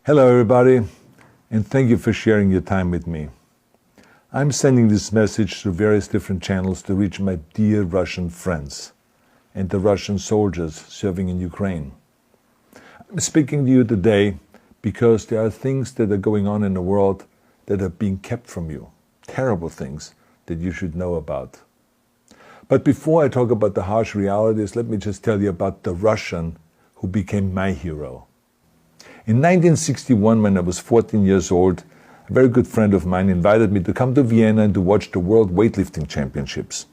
Hello everybody, and thank you for sharing your time with me. I'm sending this message through various different channels to reach my dear Russian friends and the Russian soldiers serving in Ukraine. I'm speaking to you today because there are things that are going on in the world that are being kept from you, terrible things that you should know about. But before I talk about the harsh realities, let me just tell you about the Russian who became my hero. In 1961, when I was 14 years old, a very good friend of mine invited me to come to Vienna and to watch the World Weightlifting Championships.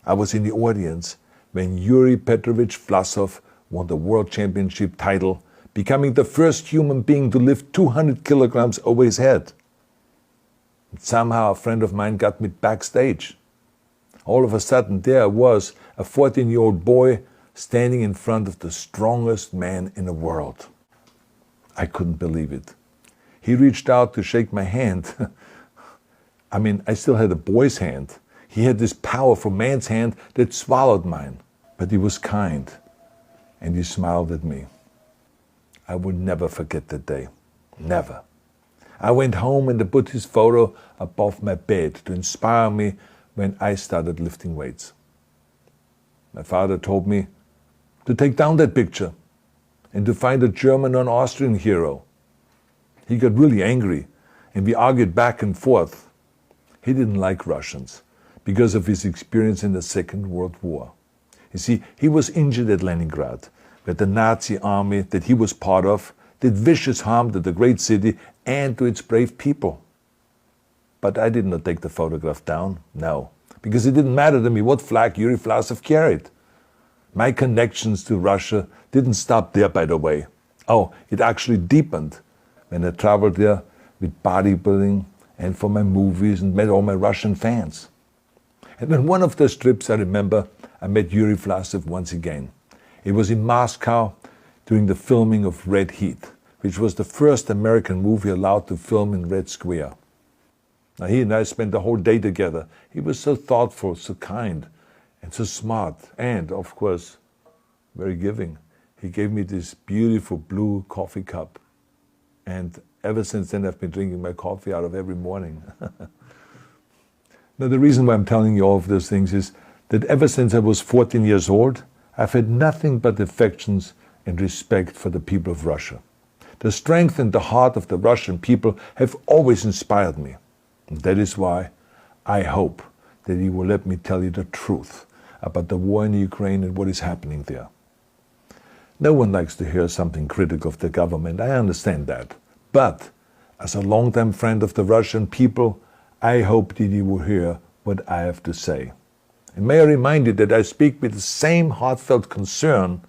I was in the audience when Yuri Petrovich Vlasov won the World Championship title, becoming the first human being to lift 200 kilograms over his head. And somehow a friend of mine got me backstage. All of a sudden there was a 14-year-old boy standing in front of the strongest man in the world. I couldn't believe it. He reached out to shake my hand. I still had a boy's hand. He had this powerful man's hand that swallowed mine. But he was kind, and he smiled at me. I will never forget that day. Never. I went home and I put his photo above my bed to inspire me when I started lifting weights. My father told me to take down that picture and to find a German or an Austrian hero. He got really angry, and we argued back and forth. He didn't like Russians because of his experience in the Second World War. You see, he was injured at Leningrad, where the Nazi army that he was part of did vicious harm to the great city and to its brave people. But I did not take the photograph down, no, because it didn't matter to me what flag Yuri Vlasov carried. My connections to Russia didn't stop there, by the way. Oh, it actually deepened when I traveled there with bodybuilding and for my movies and met all my Russian fans. And on one of those trips, I remember, I met Yuri Vlasov once again. It was in Moscow during the filming of Red Heat, which was the first American movie allowed to film in Red Square. Now, he and I spent the whole day together. He was so thoughtful, so kind, and so smart, and, of course, very giving. He gave me this beautiful blue coffee cup. And ever since then, I've been drinking my coffee out of every morning. Now, the reason why I'm telling you all of those things is that ever since I was 14 years old, I've had nothing but affections and respect for the people of Russia. The strength and the heart of the Russian people have always inspired me. And that is why I hope that you will let me tell you the truth about the war in Ukraine and what is happening there. No one likes to hear something critical of the government, I understand that. But as a longtime friend of the Russian people, I hope that you will hear what I have to say. And may I remind you that I speak with the same heartfelt concern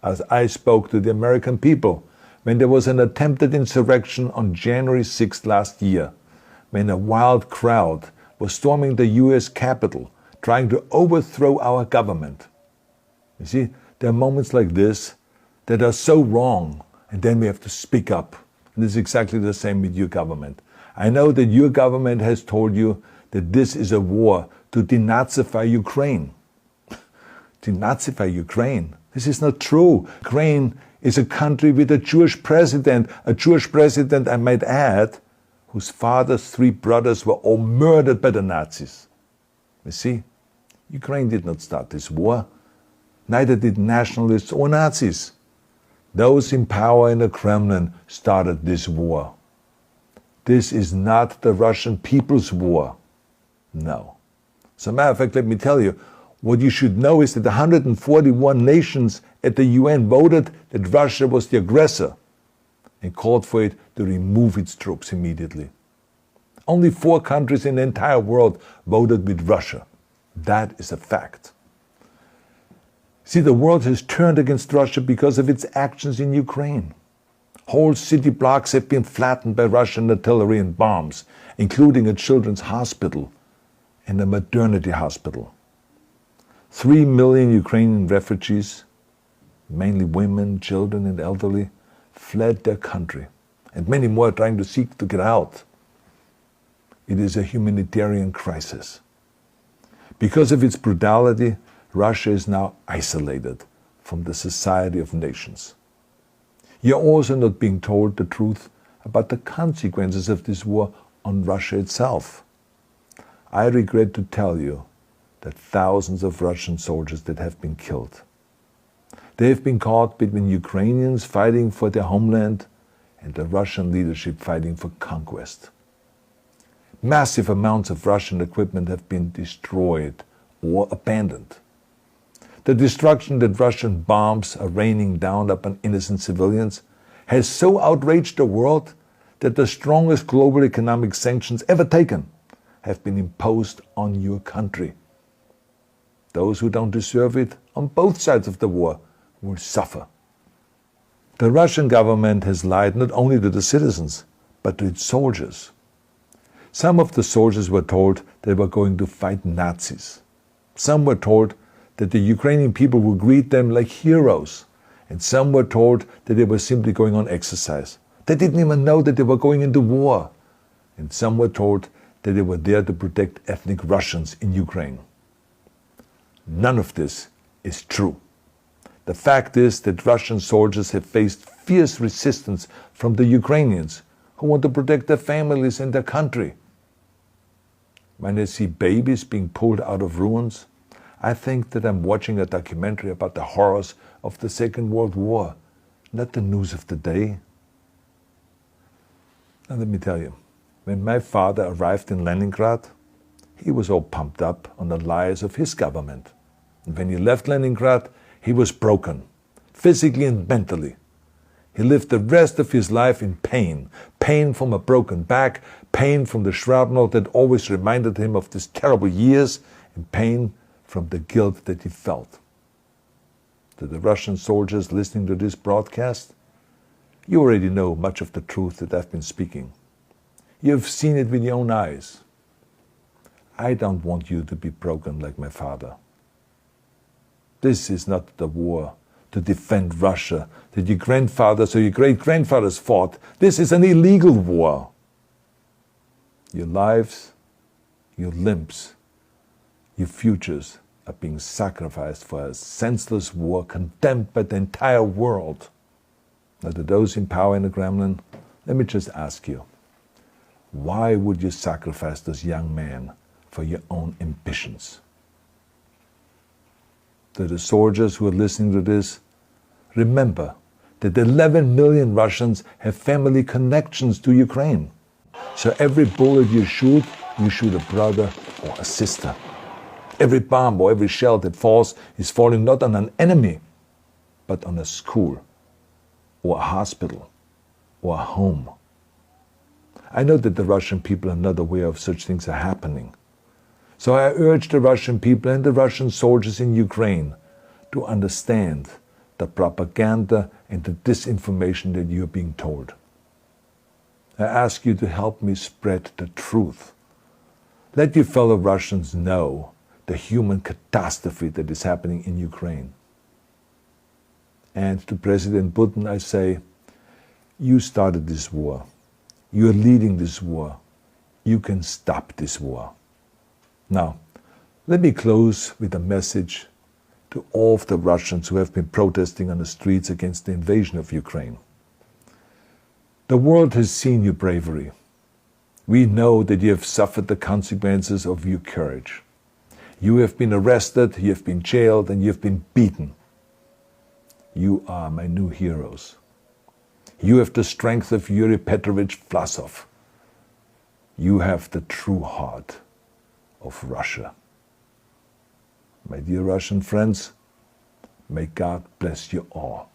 as I spoke to the American people when there was an attempted insurrection on January 6th last year, when a wild crowd was storming the US Capitol, trying to overthrow our government. You see, there are moments like this that are so wrong, and then we have to speak up. And it's exactly the same with your government. I know that your government has told you that this is a war to denazify Ukraine. Denazify Ukraine? This is not true. Ukraine is a country with a Jewish president, I might add, whose father's 3 brothers were all murdered by the Nazis. You see, Ukraine did not start this war. Neither did nationalists or Nazis. Those in power in the Kremlin started this war. This is not the Russian people's war. No. As a matter of fact, let me tell you, what you should know is that 141 nations at the UN voted that Russia was the aggressor and called for it to remove its troops immediately. Only 4 countries in the entire world voted with Russia. That is a fact. See, the world has turned against Russia because of its actions in Ukraine. Whole city blocks have been flattened by Russian artillery and bombs, including a children's hospital and a maternity hospital. 3 million Ukrainian refugees, mainly women, children, and elderly, fled their country, and many more are trying to seek to get out. It is a humanitarian crisis. Because of its brutality, Russia is now isolated from the society of nations. You're also not being told the truth about the consequences of this war on Russia itself. I regret to tell you that thousands of Russian soldiers that have been killed. They have been caught between Ukrainians fighting for their homeland and the Russian leadership fighting for conquest. Massive amounts of Russian equipment have been destroyed or abandoned. The destruction that Russian bombs are raining down upon innocent civilians has so outraged the world that the strongest global economic sanctions ever taken have been imposed on your country. Those who don't deserve it on both sides of the war will suffer. The Russian government has lied not only to the citizens, but to its soldiers. Some of the soldiers were told they were going to fight Nazis. Some were told that the Ukrainian people would greet them like heroes, and some were told that they were simply going on exercise. They didn't even know that they were going into war. And some were told that they were there to protect ethnic Russians in Ukraine. None of this is true. The fact is that Russian soldiers have faced fierce resistance from the Ukrainians who want to protect their families and their country. When I see babies being pulled out of ruins, I think that I'm watching a documentary about the horrors of the Second World War, not the news of the day. Now let me tell you, when my father arrived in Leningrad, he was all pumped up on the lies of his government. And when he left Leningrad, he was broken, physically and mentally. He lived the rest of his life in pain. Pain from a broken back, pain from the shrapnel that always reminded him of these terrible years, and pain from the guilt that he felt. To the Russian soldiers listening to this broadcast, you already know much of the truth that I've been speaking. You've seen it with your own eyes. I don't want you to be broken like my father. This is not the war to defend Russia that your grandfathers or your great-grandfathers fought. This is an illegal war. Your lives, your limbs, your futures are being sacrificed for a senseless war condemned by the entire world. Now, to those in power in the Kremlin, let me just ask you, why would you sacrifice those young men for your own ambitions? To the soldiers who are listening to this, remember that 11 million Russians have family connections to Ukraine. So every bullet you shoot a brother or a sister. Every bomb or every shell that falls is falling not on an enemy, but on a school, or a hospital, or a home. I know that the Russian people are not aware of such things are happening. So I urge the Russian people and the Russian soldiers in Ukraine to understand the propaganda and the disinformation that you are being told. I ask you to help me spread the truth. Let your fellow Russians know the human catastrophe that is happening in Ukraine. And to President Putin I say, you started this war. You are leading this war. You can stop this war. Now, let me close with a message to all of the Russians who have been protesting on the streets against the invasion of Ukraine. The world has seen your bravery. We know that you have suffered the consequences of your courage. You have been arrested, you have been jailed, and you have been beaten. You are my new heroes. You have the strength of Yuri Petrovich Vlasov. You have the true heart of Russia. My dear Russian friends, may God bless you all.